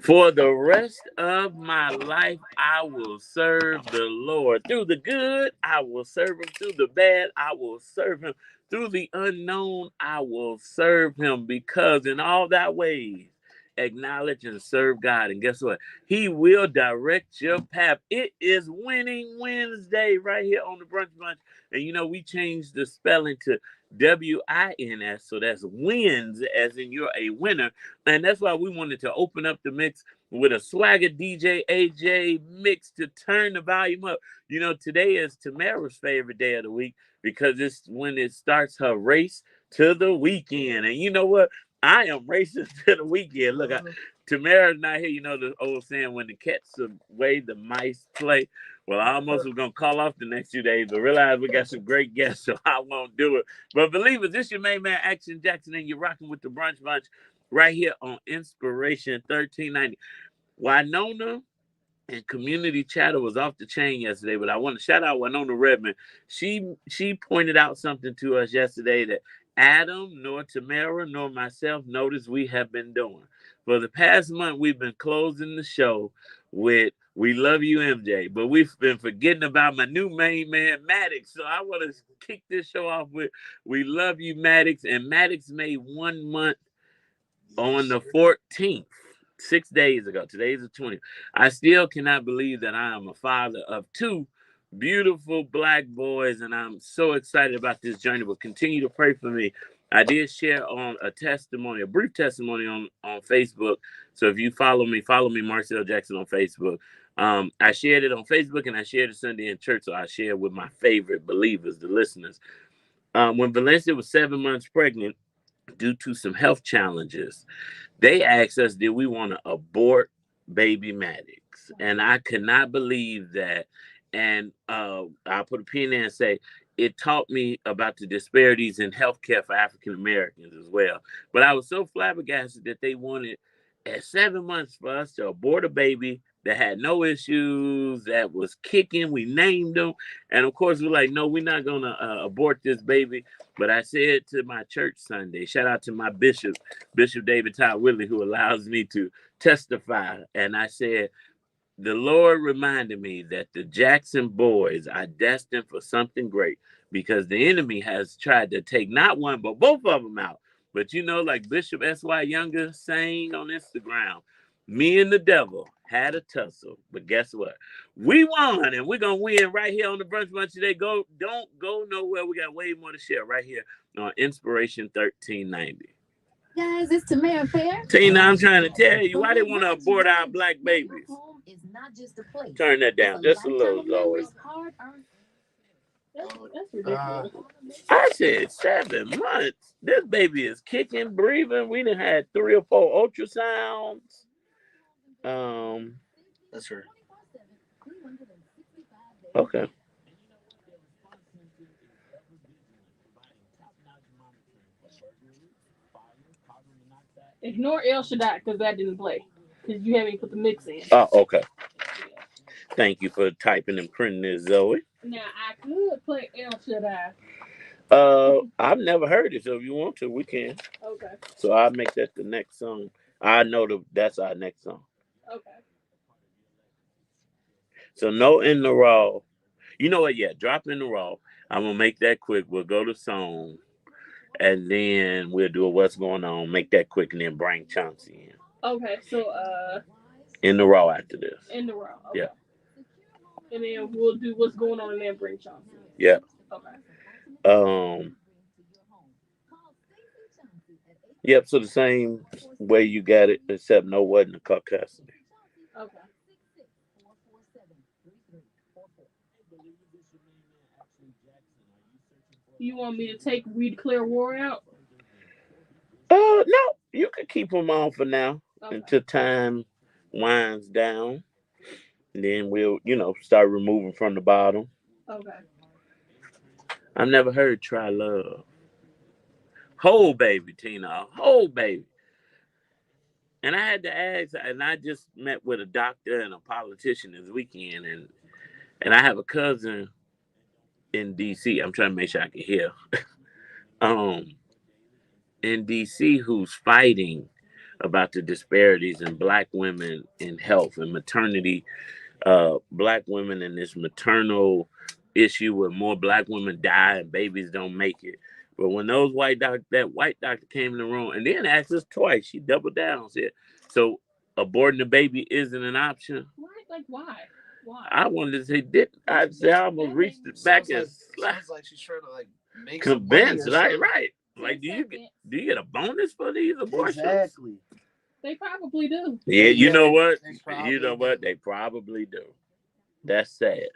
For the rest of my life, I will serve the Lord. Through the good, I will serve him. Through the bad, I will serve him. Through the unknown, I will serve him because in all thy ways, acknowledge and serve God. And guess what? He will direct your path. It is Winning Wednesday right here on the Brunch Bunch. And you know, we changed the spelling to WINS. So that's wins, as in you're a winner. And that's why we wanted to open up the mix with a swagger DJ AJ mix to turn the volume up. You know, today is Tamara's favorite day of the week because it's when it starts her race to the weekend. And you know what? I am racing to the weekend. Look, Tamara's not here. You know the old saying, when the cats away, the mice play. Well, I almost was going to call off the next 2 days, but realized we got some great guests, so I won't do it. But believers, this your main man, Action Jackson, and you're rocking with the Brunch Bunch right here on Inspiration 1390. Winona and Community Chatter was off the chain yesterday, but I want to shout out Winona Redmond. She pointed out something to us yesterday that Adam, nor Tamara, nor myself noticed we have been doing. For the past month, we've been closing the show with "We Love You, MJ," but we've been forgetting about my new main man, Maddox. So I want to kick this show off with "We Love You, Maddox," and Maddox made 1 month on the 14th. 6 days ago. Today's the 20th. I still cannot believe that I am a father of two beautiful black boys, and I'm so excited about this journey. But continue to pray for me. I did share on a testimony, a brief testimony on Facebook. So if you follow me, Marcel Jackson on Facebook. I shared it on Facebook and I shared it Sunday in church. So I shared with my favorite believers, the listeners. When Valencia was 7 months pregnant, due to some health challenges, they asked us, did we want to abort baby Maddox? And I could not believe that. And I'll put a pin in and say, it taught me about the disparities in healthcare for African Americans as well. But I was so flabbergasted that they wanted, at 7 months, for us to abort a baby that had no issues, that was kicking. We named them. And of course, we're like, no, we're not going to abort this baby. But I said to my church Sunday, shout out to my bishop, Bishop David Todd Whitley, who allows me to testify. And I said, the Lord reminded me that the Jackson boys are destined for something great because the enemy has tried to take not one, but both of them out. But you know, like Bishop S.Y. Younger saying on Instagram, me and the devil had a tussle. But guess what? We won, and we're going to win right here on the Brunch Bunch today. Don't go nowhere. We got way more to share right here on Inspiration 1390. Guys, it's Tamara Fair. Tina, I'm trying to tell you why they want to abort our black babies. Is not just a place. Turn that down just a little, Lois. That's ridiculous. I said 7 months. This baby is kicking, breathing. We done had 3 or 4 ultrasounds. That's her. Okay. Ignore El Shaddai because that didn't play. Because you haven't put the mix in. Oh, okay. Thank you for typing and printing this, Zoe. Now, I could play El Shaddai. I've never heard it, so if you want to, we can. Okay. So I'll make that the next song. I know that's our next song. Okay. So no in the raw. You know what? Yeah, drop in the raw. I'm gonna make that quick. We'll go to song, and then we'll do a what's going on. Make that quick, and then bring Chauncey in. Okay. So in the raw after this. In the raw. Okay. Yeah. And then we'll do what's going on and then bring Chauncey. Yeah. Okay. Yep, so the same way you got it, except no wasn't a caucasity. Okay. You want me to We Declare War out? No, you can keep them on for now until time winds down. And then we'll, start removing from the bottom. Okay. I've never heard Try Love. Whole baby, Tina. Whole baby. And I had to ask, and I just met with a doctor and a politician this weekend, and I have a cousin in D.C. I'm trying to make sure I can hear. In D.C. who's fighting about the disparities in black women in health and maternity, black women and this maternal issue where more black women die and babies don't make it. But when that white doctor came in the room and then asked us twice, she doubled down and said, "So aborting the baby isn't an option." Right? Like why? Why? I wanted to say, did I say I almost reached it back and sounds like she's trying to like make some money convinced, or right? something. Right. Like, do you get a bonus for these abortions? Exactly. They probably do. Yeah, you know what? They You know probably what? do. They probably do. That's sad.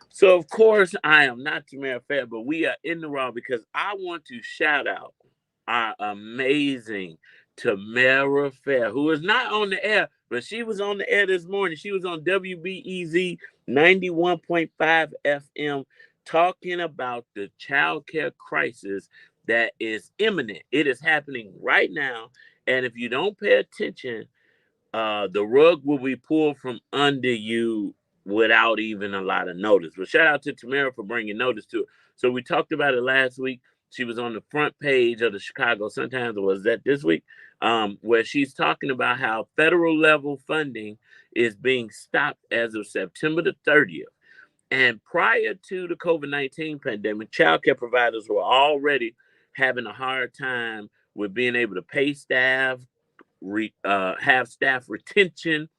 So of course I am not Tamara Fair, but we are in the wrong because I want to shout out our amazing Tamara Fair, who is not on the air, but she was on the air this morning. She was on WBEZ 91.5 FM talking about the child care crisis that is imminent. It is happening right now. And if you don't pay attention, the rug will be pulled from under you without even a lot of notice. But shout out to Tamara for bringing notice to it. So we talked about it last week. She was on the front page of the Chicago Sun-Times, or was that this week? Where she's talking about how federal level funding is being stopped as of September the 30th. And prior to the COVID-19 pandemic, childcare providers were already having a hard time with being able to pay staff, have staff retention,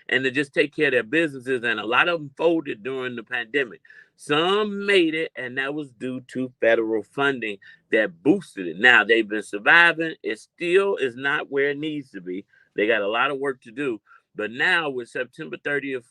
and to just take care of their businesses. And a lot of them folded during the pandemic. Some made it, and that was due to federal funding that boosted it. Now they've been surviving. It still is not where it needs to be. They got a lot of work to do. But now with September 30th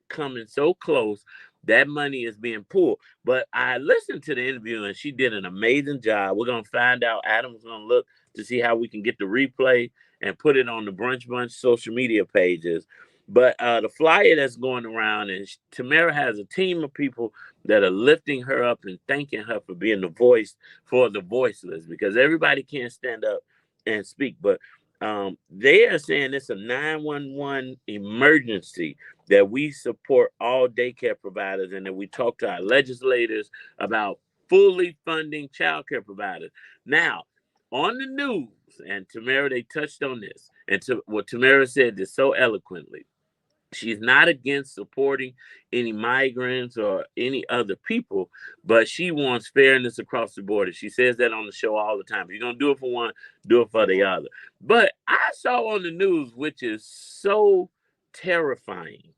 coming so close, that money is being pulled. But I listened to the interview and she did an amazing job. We're gonna find out. Adam's gonna look to see how we can get the replay and put it on the Brunch Bunch social media pages. But the flyer that's going around, and Tamara has a team of people that are lifting her up and thanking her for being the voice for the voiceless, because everybody can't stand up and speak. But they are saying it's a 911 emergency, that we support all daycare providers, and that we talk to our legislators about fully funding childcare providers. Now, on the news, and Tamara, they touched on this, and what Tamara said this so eloquently. She's not against supporting any migrants or any other people, but she wants fairness across the board. And she says that on the show all the time. If you're going to do it for one, do it for the other. But I saw on the news, which is so terrifying,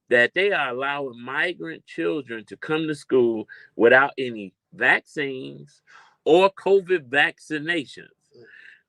that they are allowing migrant children to come to school without any vaccines or COVID vaccinations.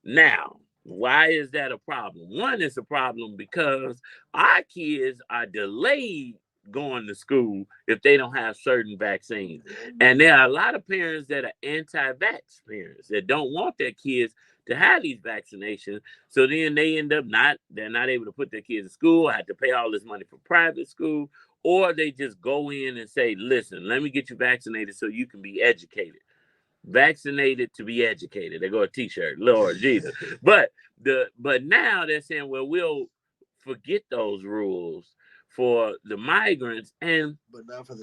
Now, why is that a problem? One, it's a problem because our kids are delayed going to school if they don't have certain vaccines. And there are a lot of parents that are anti-vax parents that don't want their kids to have these vaccinations. So then they end up they're not able to put their kids in school, have to pay all this money for private school, or they just go in and say, listen, let me get you vaccinated so you can be educated. Vaccinated to be educated. They go a t-shirt, Lord Jesus. But now they're saying, well, we'll forget those rules for the migrants, and but not for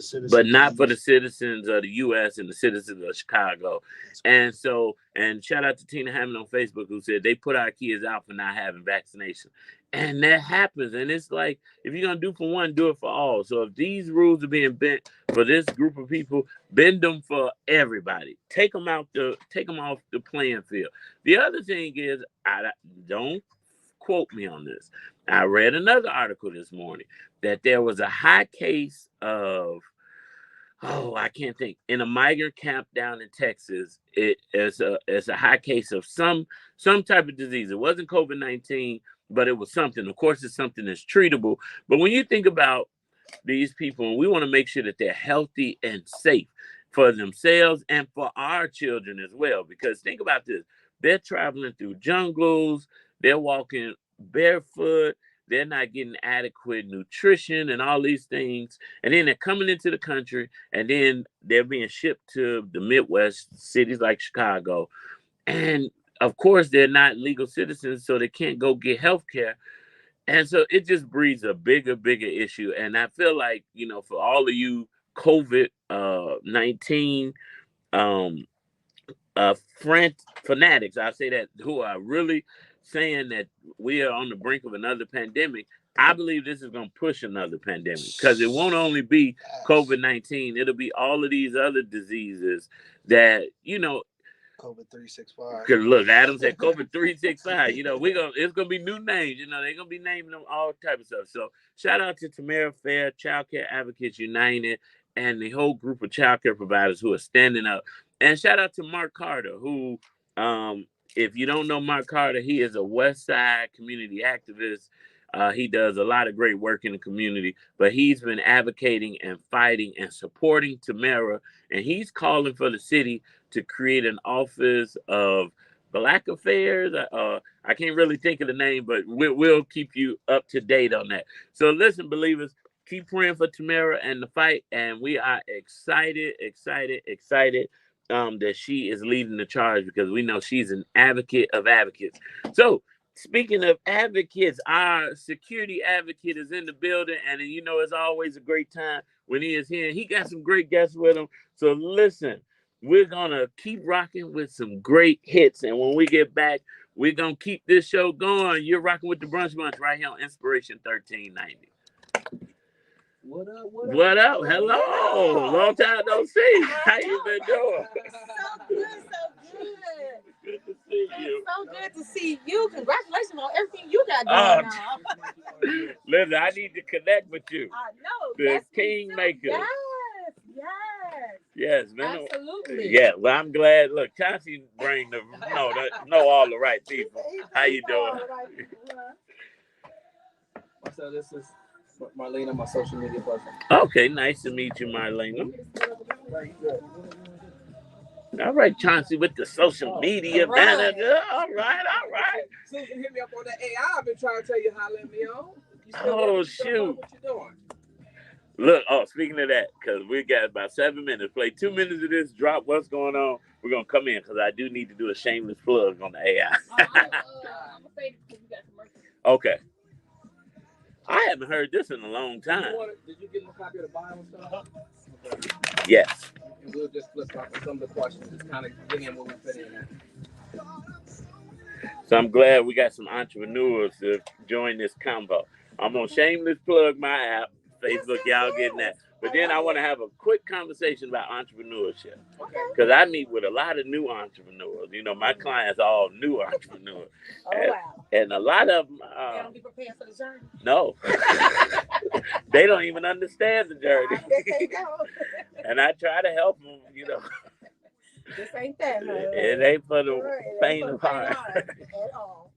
the citizens of the U.S. and the citizens of Chicago. And so, and shout out to Tina Hammond on Facebook, who said they put our kids out for not having vaccination. And that happens. And it's like, if you're going to do for one, do it for all. So if these rules are being bent for this group of people, bend them for everybody. Take them off the playing field. The other thing is, I don't quote me on this. I read another article this morning that there was a high case of, I can't think, in a migrant camp down in Texas. It's a high case of some type of disease. It wasn't COVID-19, but it was something. Of course, it's something that's treatable. But when you think about these people, and we want to make sure that they're healthy and safe for themselves and for our children as well. Because think about this: they're traveling through jungles, they're walking barefoot, they're not getting adequate nutrition and all these things, and then they're coming into the country, and then they're being shipped to the Midwest cities like Chicago, and of course they're not legal citizens, so they can't go get health care. And so it just breeds a bigger issue. And I feel like, for all of you COVID 19 um fanatics, I say that, who are really saying that we are on the brink of another pandemic. I believe this is going to push another pandemic because it won't only be COVID-19. It'll be all of these other diseases that, COVID 365. Cause look, Adam said COVID 365. It's gonna be new names. They're gonna be naming them all type of stuff. So shout out to Tamara Fair, Child Care Advocates United, and the whole group of child care providers who are standing up. And shout out to Mark Carter, who, if you don't know Mark Carter, he is a West Side community activist. He does a lot of great work in the community, but he's been advocating and fighting and supporting Tamara, and he's calling for the city to create an office of Black Affairs. I can't really think of the name, but we'll keep you up to date on that. So listen, believers, keep praying for Tamara and the fight, and we are excited that she is leading the charge because we know she's an advocate of advocates. So speaking of advocates, our security advocate is in the building, and it's always a great time when he is here. He got some great guests with him. So listen, we're going to keep rocking with some great hits. And when we get back, we're going to keep this show going. You're rocking with the Brunch Bunch right here on Inspiration 1390. What up? What up? Hello. Long time no see. How you been doing? So good, so good. Good to see you. So good to see you. Congratulations on everything you got going on. Listen, I need to connect with you. I know. The That's Kingmaker. Yes, man. absolutely. Yeah, well, I'm glad. Look, Chauncey bring know all the right people. How you doing? So this is Marlena, my social media person. Okay, nice to meet you, Marlena. All right, Chauncey with the social media manager. All right. Susan hit me up on the AI. I've been trying to tell you how to let me on. Shoot. What you doing? Look, speaking of that, because we got about 7 minutes. Play 2 minutes of this, drop what's going on. We're going to come in because I do need to do a shameless plug on the AI. Okay. I haven't heard this in a long time. Did you get a copy of the bio and stuff? Yes. And we'll just flip off some of the questions, just kind of get in what we fit in at. So I'm glad we got some entrepreneurs to join this combo. I'm going to shameless plug my app. Facebook, y'all getting that. But then I want to have a quick conversation about entrepreneurship. Because I meet with a lot of new entrepreneurs. My clients are all new entrepreneurs. And a lot of them... they don't be prepared for the journey. No. They don't even understand the journey. And I try to help them, This ain't that, man. It ain't for the faint of heart. At all.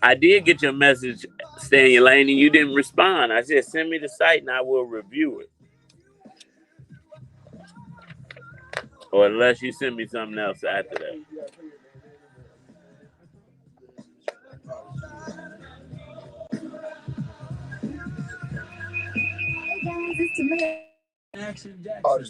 I did get your message, stay in your lane, and you didn't respond. I said, send me the site and I will review it. Or unless you send me something else after that. Hey guys, it's Tamara. Action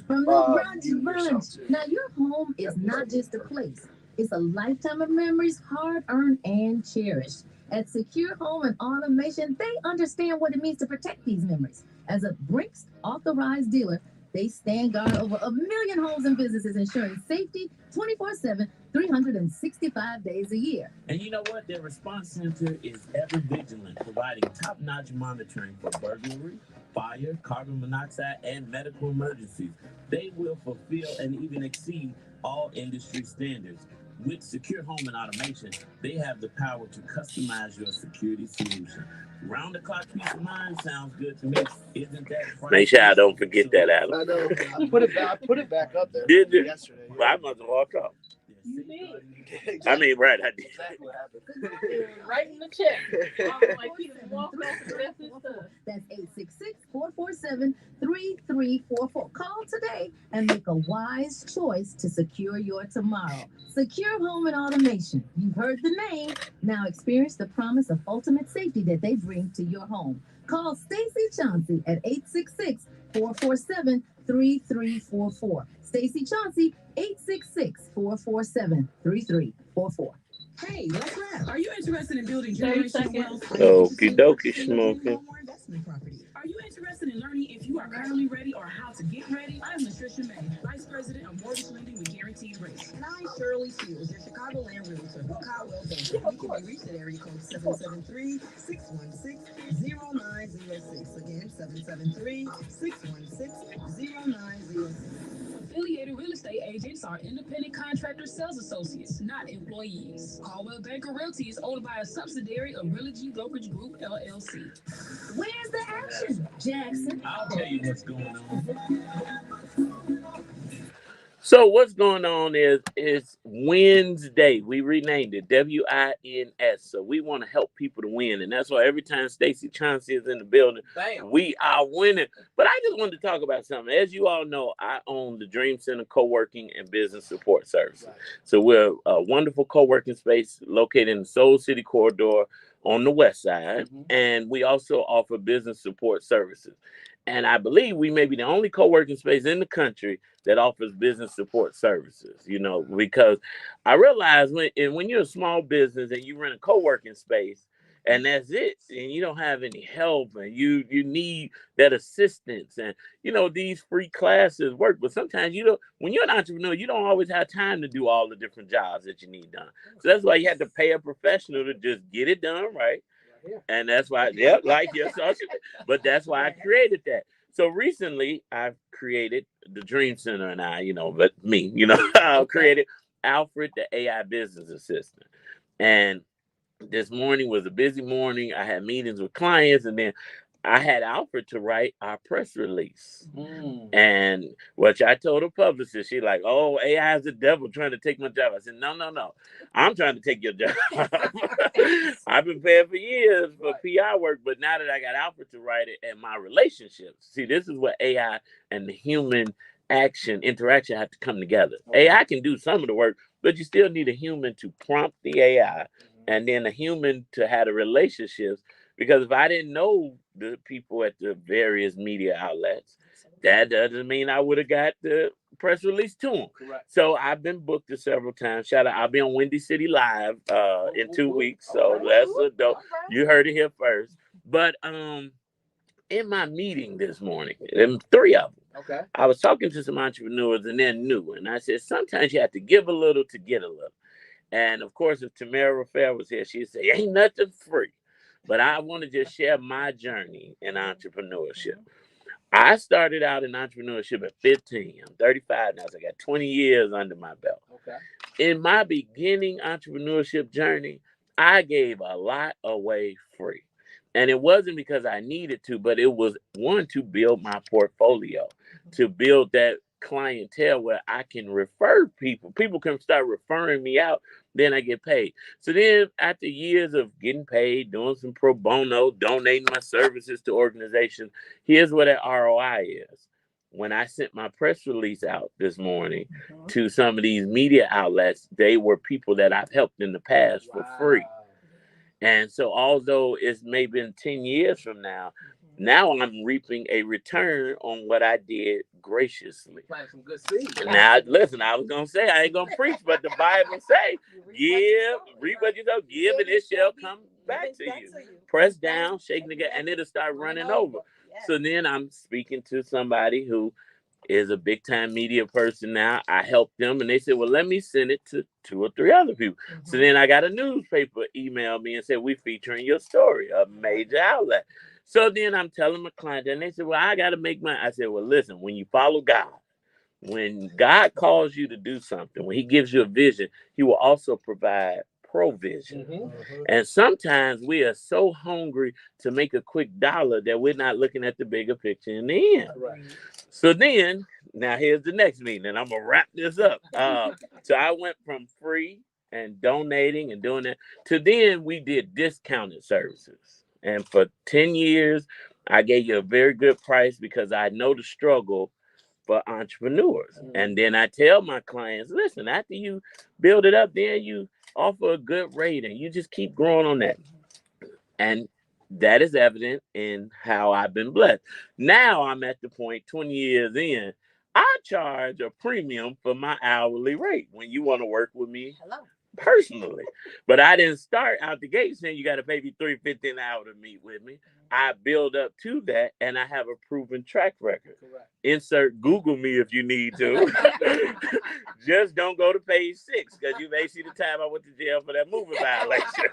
From the Brunch Bunch. Now, your home is not just a place. It's a lifetime of memories, hard-earned and cherished. At Secure Home and Automation, they understand what it means to protect these memories. As a Brinks authorized dealer, they stand guard over 1 million homes and businesses, ensuring safety 24/7, 365 days a year. And you know what? Their response center is ever vigilant, providing top-notch monitoring for burglary, fire, carbon monoxide, and medical emergencies. They will fulfill and even exceed all industry standards. With Secure Home and Automation, they have the power to customize your security solution. Round-the-clock peace of mind sounds good to me. Isn't that? Make sure I don't forget that, Adam. I know. I put it back up there. Did you? Yesterday. Well, I must have walked up. You did. Exactly. I mean, right, I did. Exactly what happened. Right in the check. I'm like, he just walked off the rest of his stuff. That's 866-447-3344. Call today and make a wise choice to secure your tomorrow. Secure Home and Automation. You've heard the name. Now experience the promise of ultimate safety that they bring to your home. Call Stacy Chauncey at 866-447-3344. Stacy Chauncey, 866-447-3344. Hey, let's rap. Are you interested in building 30 generational seconds. wealth? Okie dokie, smoking. More investment property. Are you interested in learning if If you are currently ready or how to get ready, I'm Latricia May, Vice President of Mortgage Lending with Guaranteed Rates. And I'm Shirley Shields, your Chicagoland realtor who Caldwell Banker. We can be reached at area code 773-616-0906. Again, 773-616-0906. Affiliated real estate agents are independent contractor sales associates, not employees. Caldwell Banker Realty is owned by a subsidiary of Realogy Brokerage Group, LLC. Where's the action, Jackson? I'll tell you what's going on. So what's going on is Wednesday. We renamed it WINS. So we want to help people to win. And that's why every time Stacey Chauncey is in the building, we are winning. But I just wanted to talk about something. As you all know, I own the Dream Center Co-working and Business Support Services. So we're a wonderful co-working space located in the Soul City corridor on the west side. And we also offer business support services. And I believe we may be the only co-working space in the country that offers business support services, you know, because I realize when you're a small business and you rent a co-working space and that's it, and you don't have any help and you need that assistance, and you know, these free classes work, but sometimes you don't, when you're an entrepreneur, you don't always have time to do all the different jobs that you need done. So that's why you have to pay a professional to just get it done right. And that's why, like your social, but that's why I created that. So recently I've created the Dream Center, and I created Alfred, the AI business assistant. And this morning was a busy morning. I had meetings with clients, and then I had Alfred to write our press release. And which I told a publicist, she like, oh, AI is the devil trying to take my job. I said, no. I'm trying to take your job. I've been paying for years for PR work, but now that I got Alfred to write it, and my relationships, see, this is what AI and the human interaction have to come together. AI can do some of the work, but you still need a human to prompt the AI, and then a human to have the relationships. Because if I didn't know the people at the various media outlets, that doesn't mean I would have got the press release to them. Correct. So I've been booked several times. Shout out, I'll be on Windy City Live in 2 weeks. So that's a dope. You heard it here first. But in my meeting this morning, and 3 of them, I was talking to some entrepreneurs, and they're new. And I said, sometimes you have to give a little to get a little. And of course, if Tamara Fair was here, she'd say, ain't nothing free. But I want to just share my journey in entrepreneurship. I started out in entrepreneurship at 15. I'm 35 now, so I got 20 years under my belt. In my beginning entrepreneurship journey, I gave a lot away free. And it wasn't because I needed to, but it was, one, to build my portfolio, to build that clientele where I can refer people. People can start referring me out, then I get paid. So then after years of getting paid, doing some pro bono, donating my services to organizations, here's what that ROI is. When I sent my press release out this morning to some of these media outlets, they were people that I've helped in the past for free. And so although it's maybe been 10 years from now I'm reaping a return on what I did graciously. Plant some good seeds. Now, listen, I was going to say, I ain't going to preach, but the Bible say, reap what you know, give, and it shall come back to you. Press down, shaking together, and it'll start running over. So then I'm speaking to somebody who is a big time media person now. I helped them, and they said, well, let me send it to 2 or 3 other people. So then I got a newspaper email me and said, we featuring your story, a major outlet. So then I'm telling my client, and they said, well, I got to make money. I said, well, listen, when you follow God, when God calls you to do something, when he gives you a vision, he will also provide provision. And sometimes we are so hungry to make a quick dollar that we're not looking at the bigger picture in the end. So then, now here's the next meeting, and I'm going to wrap this up. So I went from free and donating and doing that to then we did discounted services. And for 10 years, I gave you a very good price because I know the struggle for entrepreneurs. And then I tell my clients, listen, after you build it up, then you offer a good rate and you just keep growing on that. And that is evident in how I've been blessed. Now I'm at the point 20 years in, I charge a premium for my hourly rate when you want to work with me. Personally. But I didn't start out the gate saying you got to pay me $3.50 an hour to meet with me. I build up to that, and I have a proven track record. Correct. Insert Google me if you need to. Just don't go to page 6 because you may see the time I went to jail for that moving violation.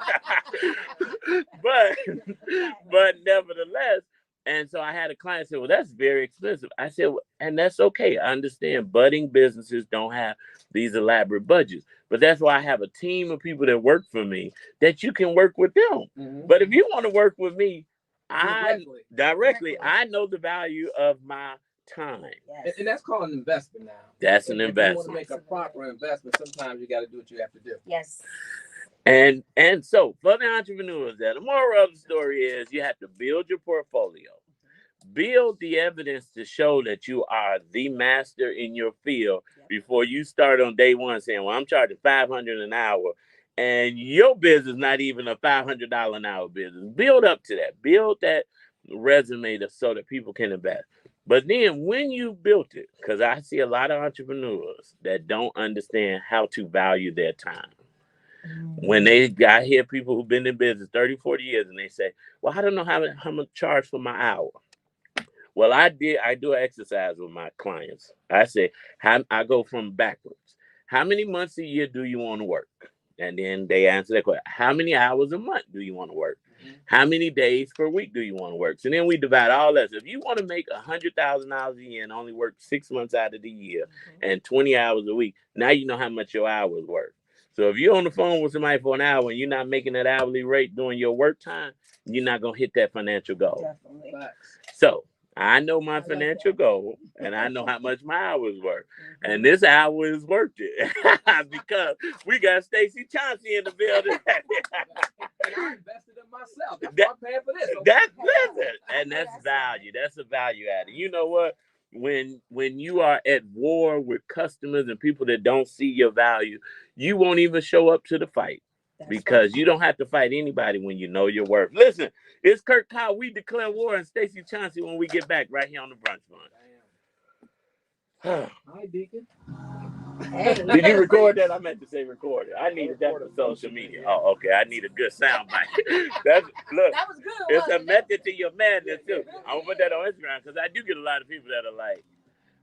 but nevertheless, and so I had a client say, well, that's very expensive. I said, well, and that's okay. I understand budding businesses don't have these elaborate budgets, but that's why I have a team of people that work for me that you can work with them. Mm-hmm. But if you want to work with me, Directly. I know the value of my time. Yes. And that's called an investment now. That's an investment. If you want to make a proper investment, sometimes you got to do what you have to do. Yes. And so for the entrepreneurs, that the moral of the story is you have to build your portfolio, build the evidence to show that you are the master in your field before you start on day one saying, well, I'm charging $500 an hour, and your business not even a $500 an hour business. Build up to that. Build that resume so that people can invest. But then when you built it, because I see a lot of entrepreneurs that don't understand how to value their time. When I hear people who've been in business 30, 40 years, and they say, well, I don't know how much charge for my hour. Well, I do an exercise with my clients. I say, I go from backwards. How many months a year do you want to work? And then they answer that question. How many hours a month do you want to work? How many days per week do you want to work? So then we divide all that. So if you want to make $100,000 a year and only work 6 months out of the year and 20 hours a week, now you know how much your hours work. So if you're on the phone with somebody for an hour and you're not making that hourly rate during your work time, you're not going to hit that financial goal. Definitely. So I know my financial goal, and I know how much my hours work. And this hour is worth it because we got Stacey Chauncey in the building. And I invested in myself. That's why I'm paying for this. Listen, and that's value. That's a value added. You know what? When you are at war with customers and people that don't see your value, you won't even show up to the fight. Because you don't have to fight anybody when you know your worth. Listen, it's Kurt Kyle. We declare war on Stacey Chauncey when we get back right here on the Brunch Bunch. Hi, Deacon. Hey. Did you record that? I meant to say record it. I needed that for social media. Oh, okay. I need a good sound bite. Look, That was good. it's a method to your madness too. I'm gonna put that on Instagram because I do get a lot of people that are like,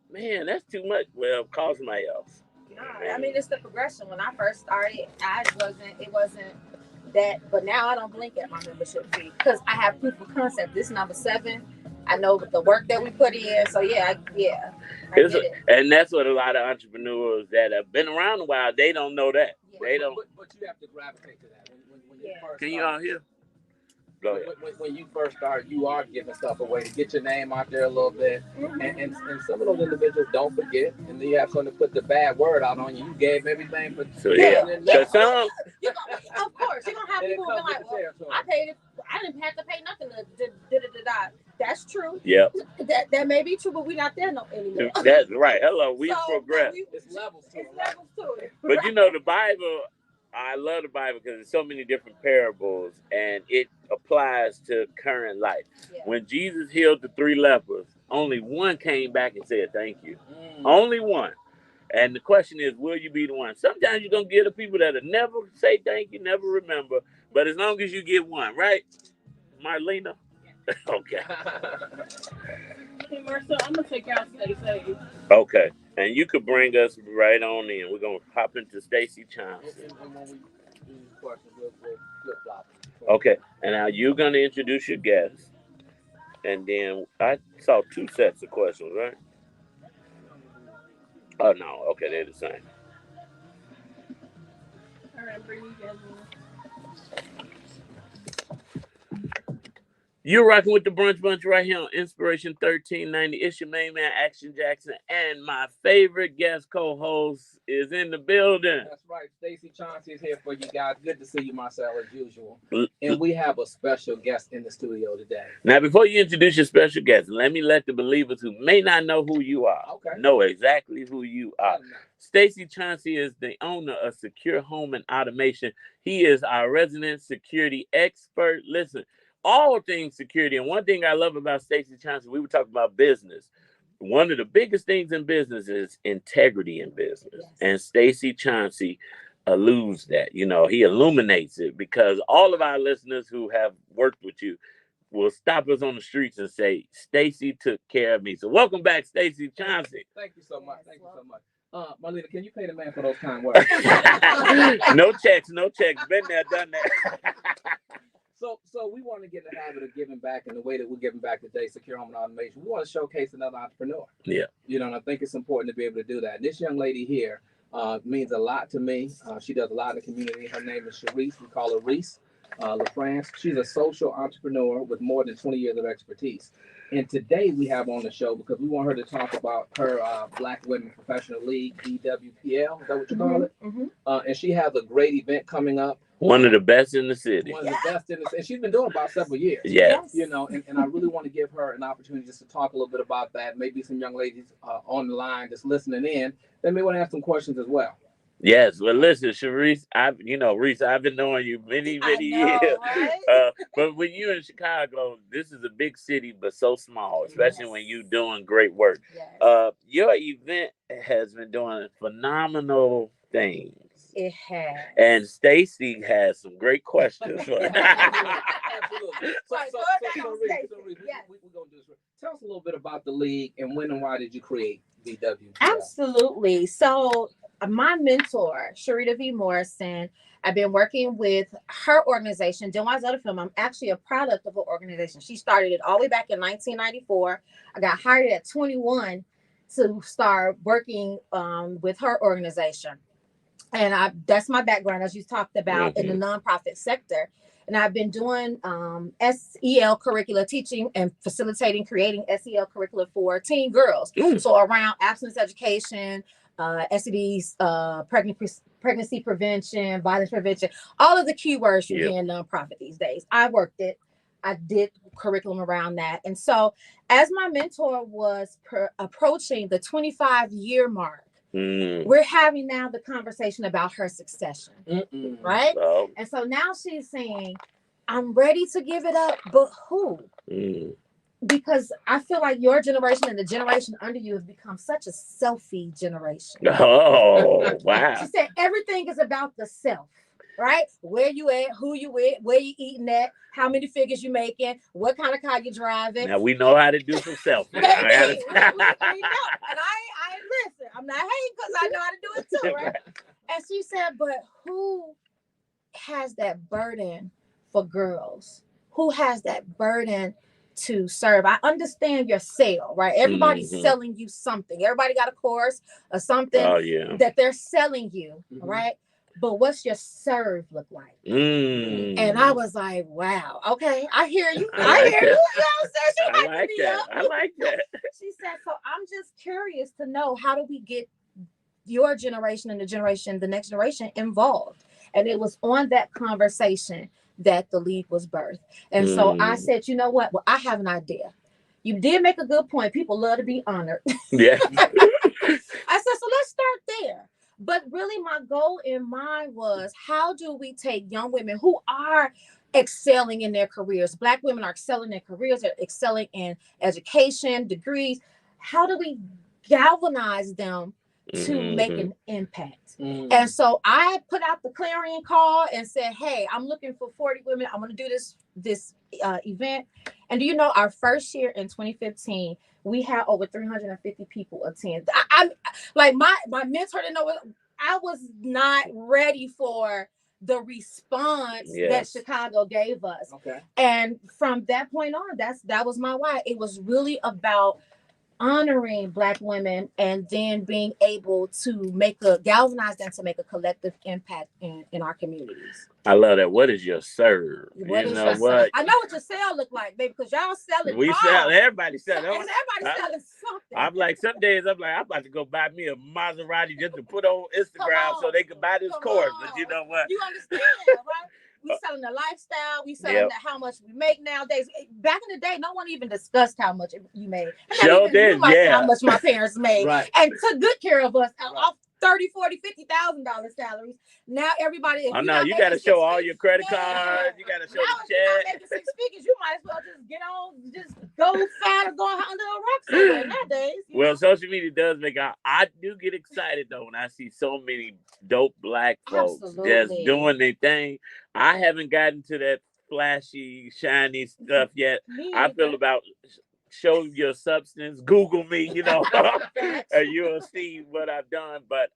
man, that's too much. Well, call somebody else. No, I mean, it's the progression. When I first started, it wasn't that, but now I don't blink at my membership fee because I have proof of concept. This number 7. I know the work that we put in. So I get it. And that's what a lot of entrepreneurs that have been around a while, they don't know that. Yeah. They don't. But you have to gravitate to that. When you first Can you all hear? Go ahead. When you first start, you are giving stuff away to get your name out there a little bit. And some of those individuals don't forget. And then you have someone to put the bad word out on you. You gave everything for so yeah. So some, of course, you're gonna have people who be like, well, I paid it. I didn't have to pay nothing to That's true. Yeah. That may be true, but we're not there anymore. That's right. Hello, we progress. It's levels to it. But you know, the Bible, I love the Bible because there's so many different parables and it applies to current life. Yeah. When Jesus healed the 3 lepers, only one came back and said, thank you. Only one. And the question is, will you be the one? Sometimes you're going to get the people that'll never say thank you, never remember. But as long as you get one, right? Marlena? Okay. Hey, Marcel, I'm going to take out Stacey. Okay. And you could bring us right on in. We're going to hop into Stacey Chauncey. And when we do questions, we'll flip-flop. Okay. And now you're going to introduce your guests. And then I saw 2 sets of questions, right? Oh, no. Okay, they're the same. All right, bring you guys in. You're rocking with the Brunch Bunch right here on Inspiration 1390. It's your main man, Action Jackson, and my favorite guest co-host is in the building. That's right. Stacey Chauncey is here for you guys. Good to see you, Marcel, as usual. And we have a special guest in the studio today. Now, before you introduce your special guest, let the believers who may not know who you are know exactly who you are. Stacey Chauncey is the owner of Secure Home and Automation. He is our resident security expert. Listen, all things security. And one thing I love about Stacey Chauncey, we were talking about business. One of the biggest things in business is integrity in business. Yes. And Stacey Chauncey alludes that, he illuminates it because all of our listeners who have worked with you, will stop us on the streets and say, Stacy took care of me. So welcome back, Stacy Chauncey. Thank you so much. Thank you so much. Marlena, can you pay the man for those kind words? No checks, no checks. Been there, done that. So we want to get in the habit of giving back, and the way that we're giving back today, Secure Home and Automation, we want to showcase another entrepreneur. Yeah. You know, and I think it's important to be able to do that. And this young lady here means a lot to me. She does a lot in the community. Her name is Sharice. We call her Reese LaFrance. She's a social entrepreneur with more than 20 years of expertise. And today we have on the show because we want her to talk about her Black Women Professional League, BWPL. Is that what you call it? Mm-hmm. And she has a great event coming up. One of the best in the city. One of the best in the city. She's been doing it about several years. Yes. You know, and I really want to give her an opportunity just to talk a little bit about that. Maybe some young ladies on the line just listening in, they may want to ask some questions as well. Yes, well, listen, Sharice, Reese, I've been knowing you many years. Right? But when you're in Chicago, this is a big city, but so small, especially when you're doing great work. Yes. Your event has been doing phenomenal things. It has. And Stacy has some great questions for Absolutely. So, Right, so, go so, ahead, so, Stacey. Reese, Yes. we're going to do this. Tell us a little bit about the league and when and why did you create BWPL? Absolutely. So my mentor, Sharita V. Morrison, I've been working with her organization, Demoiselle de Film. I'm actually a product of her organization. She started it all the way back in 1994. I got hired at 21 to start working with her organization. And that's my background, as you talked about, in the nonprofit sector. And I've been doing SEL curricula, teaching and facilitating, creating SEL curricula for teen girls. So around abstinence education, STDs, pregnancy prevention, violence prevention, all of the keywords you hear in nonprofit these days. I did curriculum around that. And so as my mentor was approaching the 25-year mark, we're having now the conversation about her succession, right? Oh. And so now she's saying, I'm ready to give it up, but who? Because I feel like your generation and the generation under you have become such a selfie generation. Oh, wow. She said everything is about the self, right? Where you at, who you with, where you eating at, how many figures you making, what kind of car you driving. Now we know how to do some selfies. we know. And I listen, I'm not hating because I know how to do it too, right? And she said, but who has that burden for girls? Who has that burden to serve? I understand your sale, right? Everybody's selling you something. Everybody got a course or something that they're selling you, right? But what's your serve look like? And I was like, wow, okay, I hear you. I hear you. You know what I'm saying? I like that. She said, so I'm just curious to know, how do we get your generation and the next generation involved? And it was on that conversation that the league was birthed. And so I said, you know what? Well, I have an idea. You did make a good point. People love to be honored. Yeah. I said, so let's start there. But really my goal in mind was, how do we take young women who are excelling in their careers? Black women are excelling in their careers, they're excelling in education, degrees. How do we galvanize them to make an impact? And so I put out the clarion call and said, hey, I'm looking for 40 women. I'm going to do this event. And do you know, our first year in 2015, we had over 350 people attend. I like my mentor didn't know. I was not ready for the response that Chicago gave us. Okay. And from that point on, that was my why. It was really about honoring Black women and then being able to galvanize them to make a collective impact in our communities. I love that. What is your serve? What is your serve? I know what your sale look like, baby, because y'all selling. We sell. Everybody selling. Everybody's selling something. I'm like, some days I'm about to go buy me a Maserati just to put on Instagram so they can buy this course. But you know what? You understand, right? We selling the lifestyle. We selling how much we make nowadays. Back in the day, no one even discussed how much you made. Sure did, how much my parents made, right, and took good care of us off $30,000, $40,000, $50,000 salaries. Now everybody, you got to show all your credit cards. You got to show the check. Making 6 figures, you might as well just get on, just go fat or go under a rock somewhere nowadays. Well, social media does make out. I do get excited though when I see so many dope Black folks just doing their thing. I haven't gotten to that flashy, shiny stuff yet. Me I feel either. about show your substance. Google me, and you'll see what I've done. But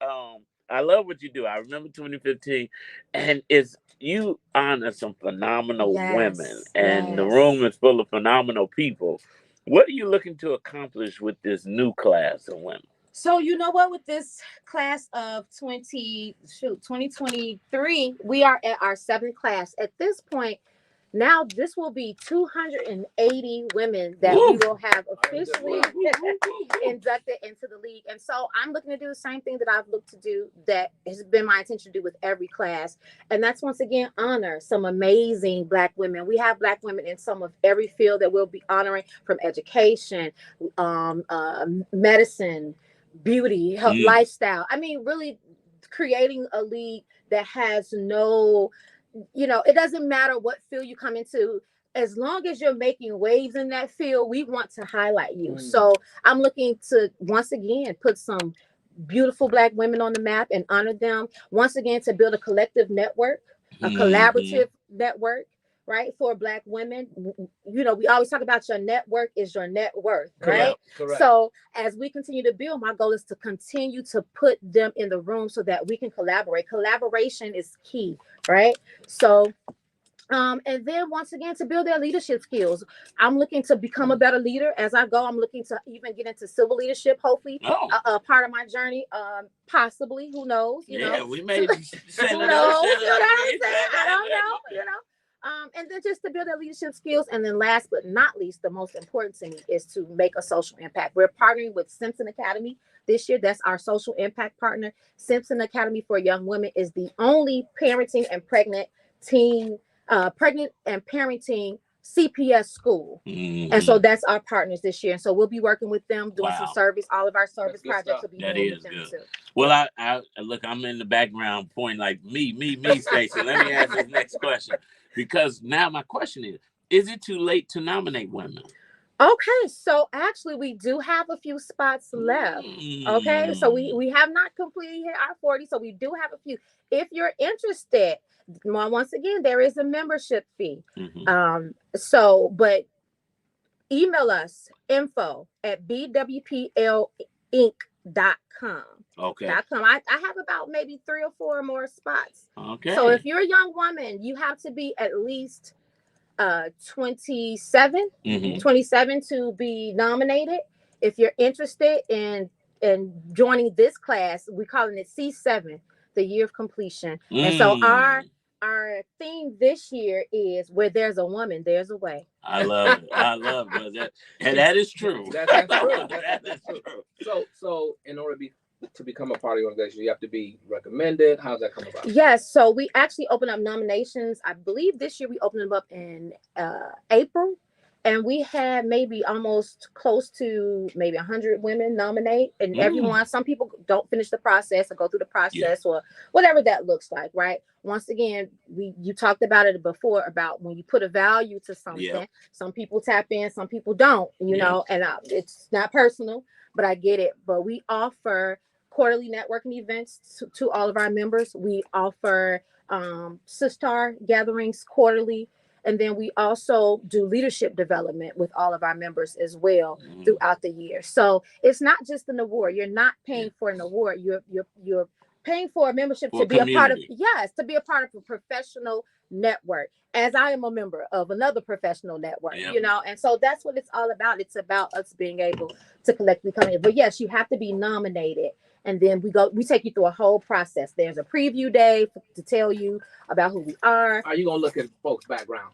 I love what you do. I remember 2015, and it's you honor some phenomenal women, Yes, and the yes. room is full of phenomenal people. What are you looking to accomplish with this new class of women? So you know what? With this class of 2023, we are at our seventh class. At this point, now this will be 280 women that we Woo! will have officially Woo, woo, woo, woo, woo. inducted into the league. And so I'm looking to do the same thing that I've looked to do, that has been my intention to do with every class. And that's once again honor some amazing Black women. We have Black women in some of every field that we'll be honoring, from education, medicine, beauty, health, Mm. lifestyle. I mean, really creating a league that has no, it doesn't matter what field you come into. As long as you're making waves in that field, we want to highlight you. So I'm looking to once again put some beautiful Black women on the map and honor them. Once again, to build a collective network, a collaborative network, right, for Black women. We always talk about your network is your net worth, right? Correct. So as we continue to build, my goal is to continue to put them in the room so that we can collaborate. Collaboration is key, right? So and then once again, to build their leadership skills. I'm looking to become a better leader as I go. I'm looking to even get into civil leadership, hopefully, a part of my journey, possibly. Who knows? We made who knows? You know what I'm saying? I don't know. And then just to build their leadership skills. And then last but not least, the most important to me is to make a social impact. We're partnering with Simpson Academy this year. That's our social impact partner. Simpson Academy for Young Women is the only parenting and pregnant and parenting CPS school. And so that's our partners this year. And so we'll be working with them, doing some service. All of our service projects will be doing with them too. Well, I look, I'm in the background pointing like me, Stacey. Let me ask this next question, because now my question is it too late to nominate women? Okay, so actually we do have a few spots left. Okay, so we have not completely hit our 40, so we do have a few. If you're interested, once again, there is a membership fee. But email us info@bwplinc.com. Okay. I have about maybe 3 or 4 more spots. Okay. So if you're a young woman, you have to be at least 27 to be nominated. If you're interested in joining this class, we're calling it C7, the year of completion. And so our theme this year is where there's a woman, there's a way. I love it. And that is true. That's true. That is true. So in order to become a part of the organization, you have to be recommended. How does that come about? Yes, so we actually open up nominations. I believe this year we opened them up in April, and we had maybe almost close to maybe 100 women nominate, and everyone. Some people don't finish the process or go through the process or whatever that looks like, right? Once again, you talked about it before about when you put a value to something. Some people tap in, some people don't. And it's not personal, but I get it. But we offer quarterly networking events to all of our members. We offer Sistar gatherings quarterly. And then we also do leadership development with all of our members as well throughout the year. So it's not just an award. You're not paying for an award. You're paying for a membership to be a part of a professional network, as I am a member of another professional network, and so that's what it's all about. It's about us being able to collectively come in. But yes, you have to be nominated. And then we take you through a whole process. There's a preview day to tell you about who we are. Are you going to look at folks' background?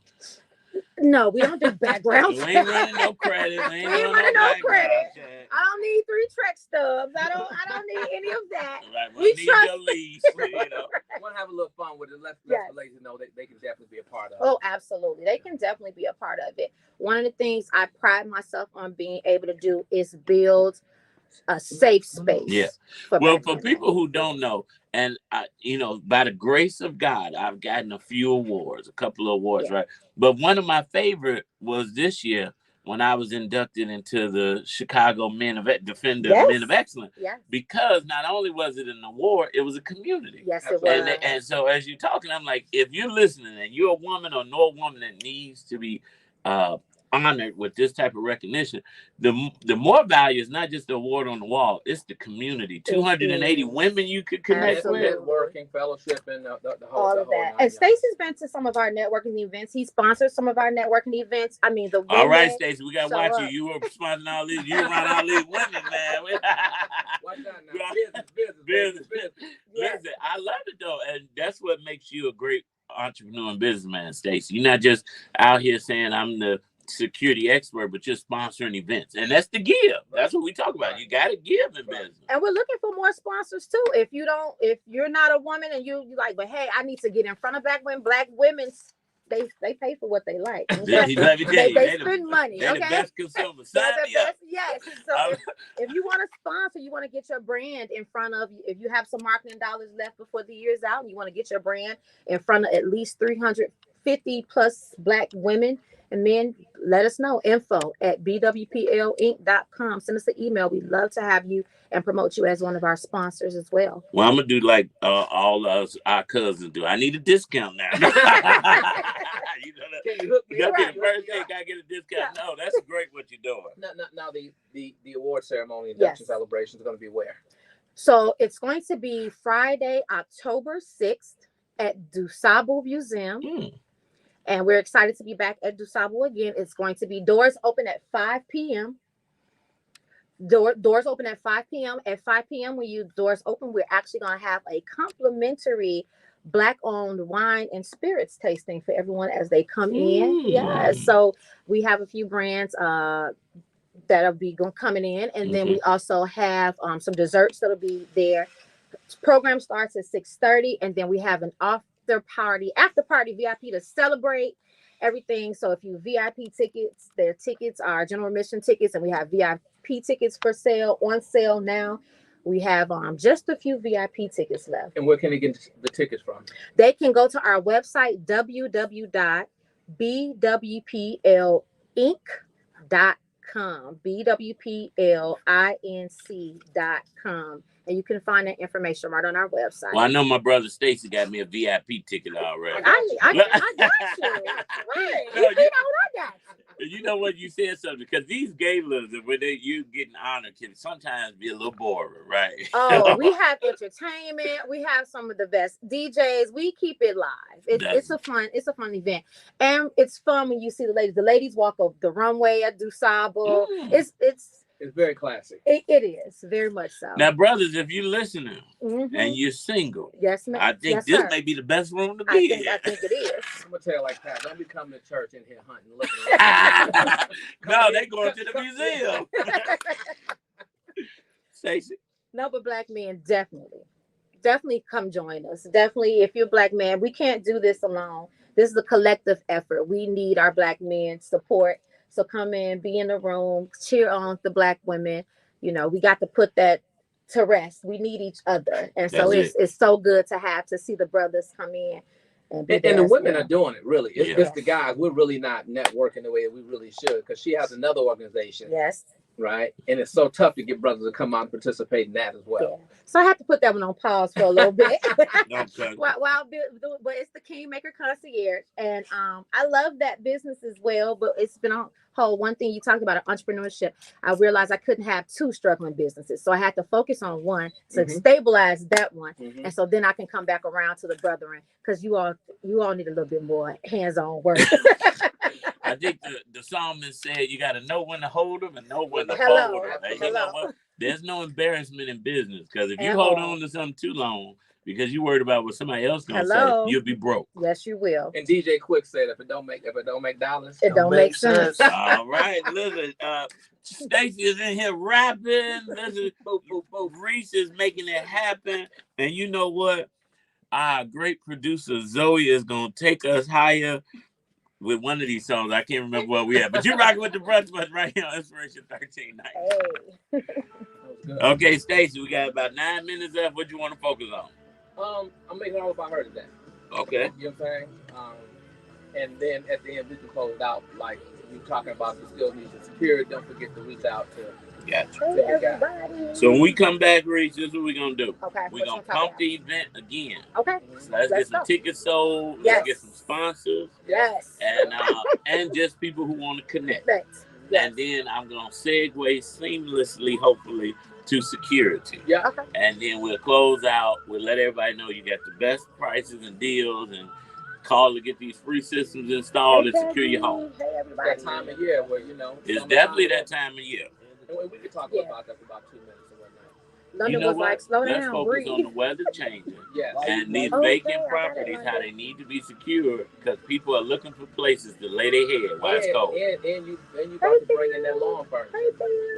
No, we don't do background. We ain't running no credit. We ain't running no credit. I don't need 3 Trek stubs. I don't need any of that. Right, we trust your lease. Want to have a little fun with it. Let the ladies know that they can definitely be a part of it. Oh, absolutely. They can definitely be a part of it. One of the things I pride myself on being able to do is build a safe space. For people who don't know, and by the grace of God, I've gotten a couple of awards, right? But one of my favorite was this year when I was inducted into the Chicago Defender Yes. Men of Excellence. Yes. Because not only was it an award, it was a community. Yes, it was. And so as you're talking, I'm like, if you're listening and you're a woman or know a woman that needs to be honored with this type of recognition, the more value is not just the award on the wall, it's the community. 280 women you could connect with. Networking, fellowship, and the whole all of that. And Stacy's been to some of our networking events. He sponsors some of our networking events. I mean, the women. All right, Stacey, we got to watch you. You were sponsoring all these. You around all these women, man. Watch out now. Business. Listen, I love it, though. And that's what makes you a great entrepreneur and businessman, Stacey. You're not just out here saying, I'm the security expert, but you're sponsoring events, and that's the give. That's what we talk about. You got to give in business, and we're looking for more sponsors too. If you're not a woman and you like, but hey, I need to get in front of black women. They pay for what they like. They spend money. They're okay, the best consumer. Yes. So if you want to sponsor, you want to get your brand in front of. If you have some marketing dollars left before the year's out, and you want to get your brand in front of at least 350 plus black women and men, let us know. info@bwplinc.com. Send us an email. We'd love to have you and promote you as one of our sponsors as well. Well, I'm going to do like all our cousins do. I need a discount now. Can you hook me up? Got to get a discount. No, that's great what you're doing. Now the award ceremony, induction celebration is going to be where? So it's going to be Friday, October 6th at DuSable Museum. And we're excited to be back at DuSable again. It's going to be doors open at 5 p.m. Doors open at 5 p.m. At 5 p.m. when doors open, we're actually going to have a complimentary Black-owned wine and spirits tasting for everyone as they come in. Yeah, so we have a few brands that'll be coming in, and then we also have some desserts that'll be there. Program starts at 6:30, and then we have an after party VIP to celebrate everything. So if you VIP tickets, their tickets are general admission tickets, and we have VIP tickets for sale on sale now. We have just a few VIP tickets left. And where can they get the tickets from? They can go to our website, www.bwplinc.com, bwplinc.com. And you can find that information right on our website. Well, I know my brother Stacy got me a VIP ticket already. I got you. Right. No, I got you. You know what, you said something, because these galas and when you getting honored can sometimes be a little boring, right? Oh, we have entertainment. We have some of the best DJs. We keep it live. It's a fun event, and it's fun when you see the ladies. The ladies walk up the runway at DuSable. It's very classic. It is very much so. Now, brothers, if you're listening and you're single, yes, ma'am. I think this may be the best room to be in. I think it is. I'm gonna tell you like that. Don't be coming to church in here hunting, looking. No, they going to the museum. Stacey. No, but black men definitely come join us. Definitely, if you're a black man, we can't do this alone. This is a collective effort. We need our black men support. So come in, be in the room, cheer on the black women. You know, we got to put that to rest. We need each other. And so it's so good to see the brothers come in. And the women are doing it, really. It's the guys. We're really not networking the way we really should, because she has another organization. Yes. Right? And it's so tough to get brothers to come out and participate in that as well. Yeah. So I have to put that one on pause for a little bit. But it's the Kingmaker Concierge. And I love that business as well, but it's been on hold. One thing you talked about, entrepreneurship, I realized I couldn't have two struggling businesses. So I had to focus on one to stabilize that one. And so then I can come back around to the brethren, because you all need a little bit more hands-on work. I think the psalmist said you got to know when to hold them and know when to fold them. And you know what? There's no embarrassment in business, because if you hold on to something too long because you worried about what somebody else gonna say, you'll be broke. Yes, you will. And DJ Quick said, if it don't make dollars, it don't make sense. All right, listen. Stacey is in here rapping. Listen, Reese is making it happen. And you know what? Our great producer Zoe is gonna take us higher with one of these songs. I can't remember what we have, but you're rocking with the Brunch Bunch right here on Inspiration 1390. Hey. Okay, Stacey, we got about 9 minutes left. What do you want to focus on? I'm making all about her today. Okay. You know what I'm saying? And then at the end, we can close it out like you're talking about the skills needs of security, don't forget to reach out to Gotcha. your guy. Everybody. So when we come back, Reese, this is what we're gonna do. Okay. We're gonna pump the event again. Okay. So let's get some tickets sold. Yes. Let's get some sponsors. Yes. And just people who want to connect. Yes. And then I'm gonna segue seamlessly, hopefully, to security. Yeah. Okay. And then we'll close out. We'll let everybody know you got the best prices and deals, and call to get these free systems installed and secure your home. Hey, everybody. That time of year where It's definitely that time of year. And we can talk about that for about 2 minutes or whatnot. London was like, slow Let's down, focus breathe. on the weather changing. Yes. And these Okay, vacant I got it, properties, right how there. they need to be secured, because people are looking for places to lay their head while it's cold. And you got to bring in that lawn furniture.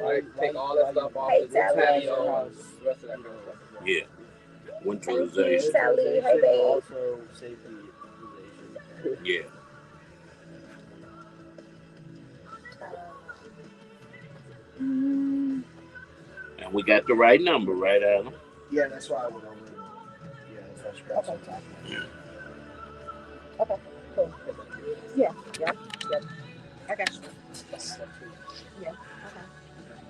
Right? Take all that stuff off the patio house, the rest of that kind of stuff. Yeah. Thank Winterization. you, Sally. Hey, babe. Also, safety utilization. Yeah. And we got the right number, right, Adam? Yeah, that's why I went over. Yeah, that's why I scratched on top. Okay, cool. Yeah. I got you. Yeah. Okay.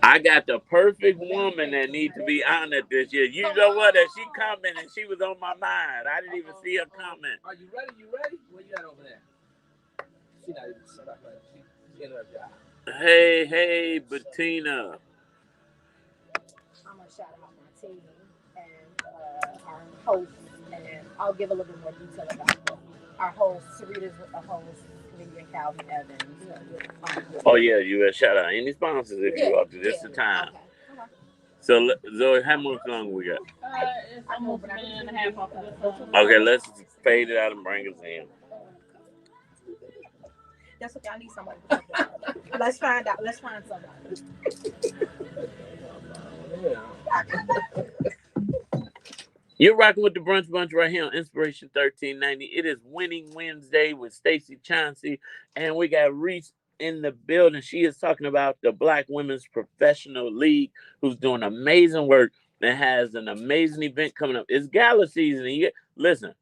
I got the perfect woman that needs to be honored this year. You know what? As she coming, and she was on my mind. I didn't even see her coming. Are you ready? Where you at over there? She not even stuck. She in her job. Hey, Bettina. I'm gonna shout out my team and our host, and I'll give a little bit more detail about them. Our host, Sarita's a host, Lydia and Calvin Evans. Oh yeah, you better shout out any sponsors if you up to this the time. Okay. So Zoe, how much longer we got? It's almost a minute and a half off of this one. Okay, let's fade it out and bring us in. That's what y'all need somebody to talk about. Let's find out. Let's find somebody. You're rocking with the Brunch Bunch right here on Inspiration 1390. It is Winning Wednesday with Stacey Chauncey, and we got Reese in the building. She is talking about the Black Women's Professional League, who's doing amazing work and has an amazing event coming up. It's gala season. And listen,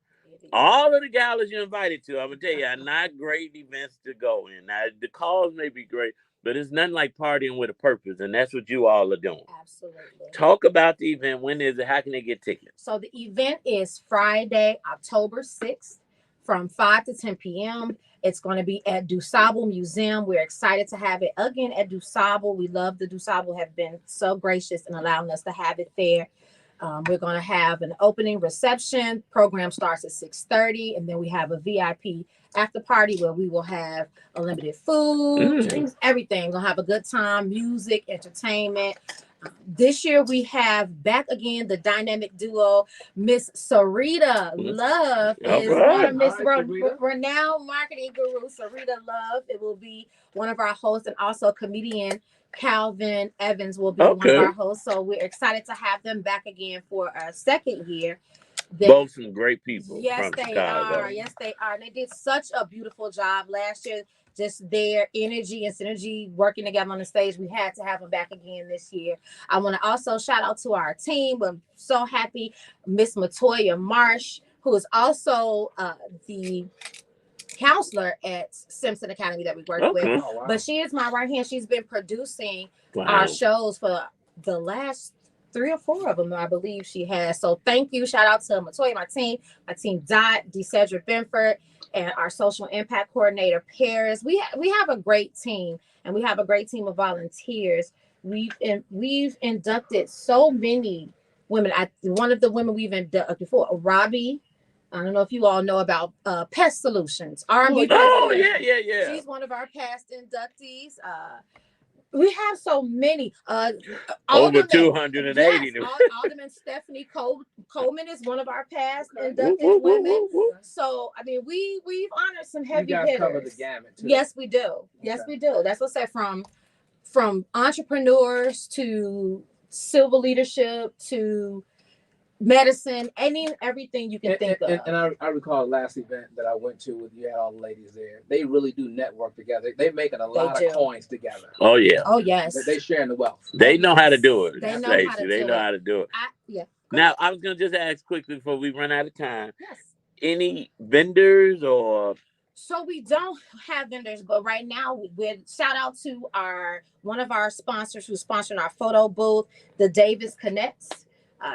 all of the galas you're invited to, I'm going to tell you, are not great events to go in. Now, the calls may be great, but it's nothing like partying with a purpose, and that's what you all are doing. Absolutely. Talk about the event. When is it? How can they get tickets? So the event is Friday, October 6th from 5 to 10 p.m. It's going to be at DuSable Museum. We're excited to have it again at DuSable. We love the DuSable, have been so gracious in allowing us to have it there. We're going to have an opening reception. Program starts at 6:30, and then we have a VIP after party where we will have unlimited food, drinks, everything. We're going to have a good time, music, entertainment. This year we have back again the dynamic duo, Miss Sarita Love is one of Miss renowned marketing guru, Sarita Love. It will be one of our hosts, and also comedian Calvin Evans will be one of our hosts. So we're excited to have them back again for a second year. Both some great people. Yes, from they Chicago. are. Yes, they are. And they did such a beautiful job last year. Just their energy and synergy working together on the stage. We had to have them back again this year. I want to also shout out to our team. We're so happy. Miss Matoya Marsh, who is also the counselor at Simpson Academy that we work with. Oh, wow. But she is my right hand. She's been producing our shows for the last 3 or 4 of them, I believe she has. So thank you. Shout out to Matoya, my team Dot, DeCedric Benford, and our social impact coordinator, Paris. We have a great team, and we have a great team of volunteers. We've inducted so many women. One of the women we've inducted before, Robbie. I don't know if you all know about Pest Solutions. Yeah. She's one of our past inductees. We have so many. Over 280. Yes, Alderman Stephanie Coleman is one of our past inducted women. So, I mean, we've honored some heavy hitters. You guys cover the gamut, too. Yes, we do. Yes, we do. That's what I said, from entrepreneurs to civil leadership to medicine, everything you can think of. And I recall the last event that I went to with you had all the ladies there. They really do network together. They making a lot of coins together. Oh yeah. Oh yes. They sharing the wealth. They know how to do it. They know how to do it. Now I was gonna just ask quickly before we run out of time. Yes. Any vendors or So we don't have vendors, but right now, with shout out to our one of our sponsors who's sponsoring our photo booth, the Davis Connects.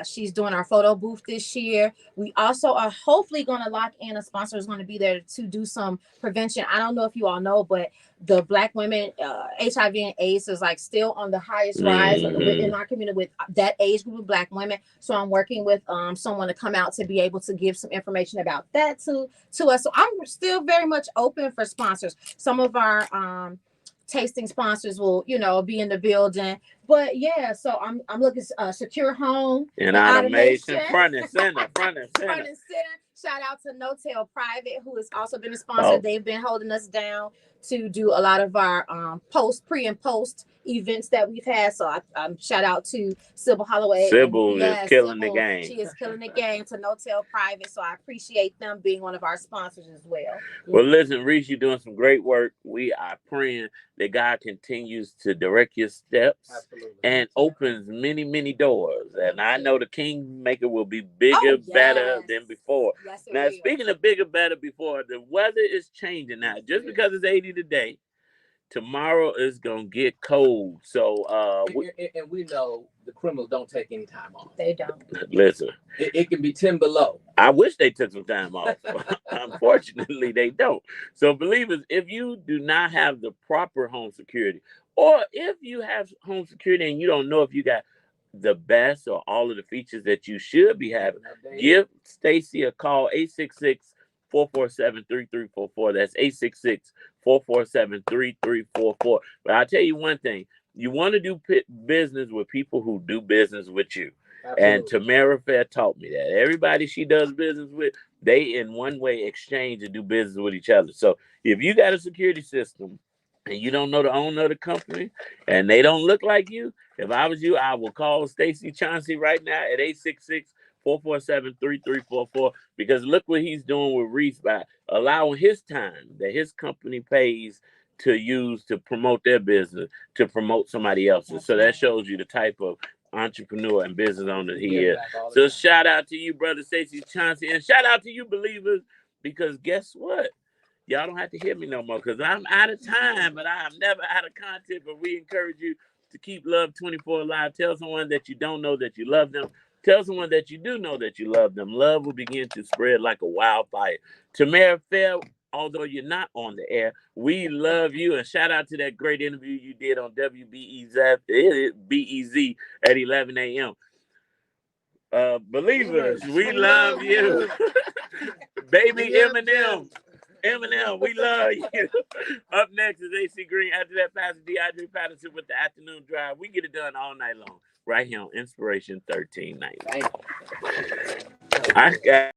She's doing our photo booth this year. We also are hopefully going to lock in a sponsor who's going to be there to do some prevention. I don't know if you all know, but the Black women HIV and AIDS is like still on the highest rise in our community with that age group of Black women. So I'm working with someone to come out to be able to give some information about that to us. So I'm still very much open for sponsors. Some of our tasting sponsors will, be in the building. But yeah, so I'm looking secure home and automation, front and center. front and center. Shout out to No Tail Private, who has also been a sponsor. They've been holding us down to do a lot of our pre and post events that we've had. So I shout out to Sybil Holloway. Sybil is killing the game. She is killing the game to No Tail Private. So I appreciate them being one of our sponsors as well. Well, listen, Reese, you're doing some great work. We are praying that God continues to direct your steps and opens many, many doors. And I know the Kingmaker will be bigger, better than before. Yes, now, speaking of bigger, better before, the weather is changing now. Just because it's 80 today, tomorrow is going to get cold. So, and we know the criminals don't take any time off. They don't. Listen. It can be 10 below. I wish they took some time off. Unfortunately, they don't. So, believers, if you do not have the proper home security, or if you have home security and you don't know if you got the best or all of the features that you should be having, give Stacy a call, 866-447-3344. That's 866-447-3344. But I'll tell you one thing. You want to do business with people who do business with you. Absolutely. And Tamara Fair taught me that. Everybody she does business with, they in one way exchange and do business with each other. So if you got a security system and you don't know the owner of the company and they don't look like you, if I was you, I will call Stacy Chauncey right now at 866-447-3344, because look what he's doing with Reese by allowing his time that his company pays to use to promote their business, to promote somebody else's. So that shows you the type of entrepreneur and business owner he is. So shout out to you, brother Stacy Chauncey, and shout out to you, believers, because guess what? Y'all don't have to hear me no more because I'm out of time, but I'm never out of content. But we encourage you to keep Love 24 alive. Tell someone that you don't know that you love them. Tell someone that you do know that you love them. Love will begin to spread like a wildfire. Tamara Fair, although you're not on the air, we love you. And shout out to that great interview you did on WBEZ at 11 a.m. Believers, we love you. Baby Eminem, we love you. Up next is AC Green. After that, Pastor DeAndre Patterson with the afternoon drive. We get it done all night long, right here on Inspiration 1390. I got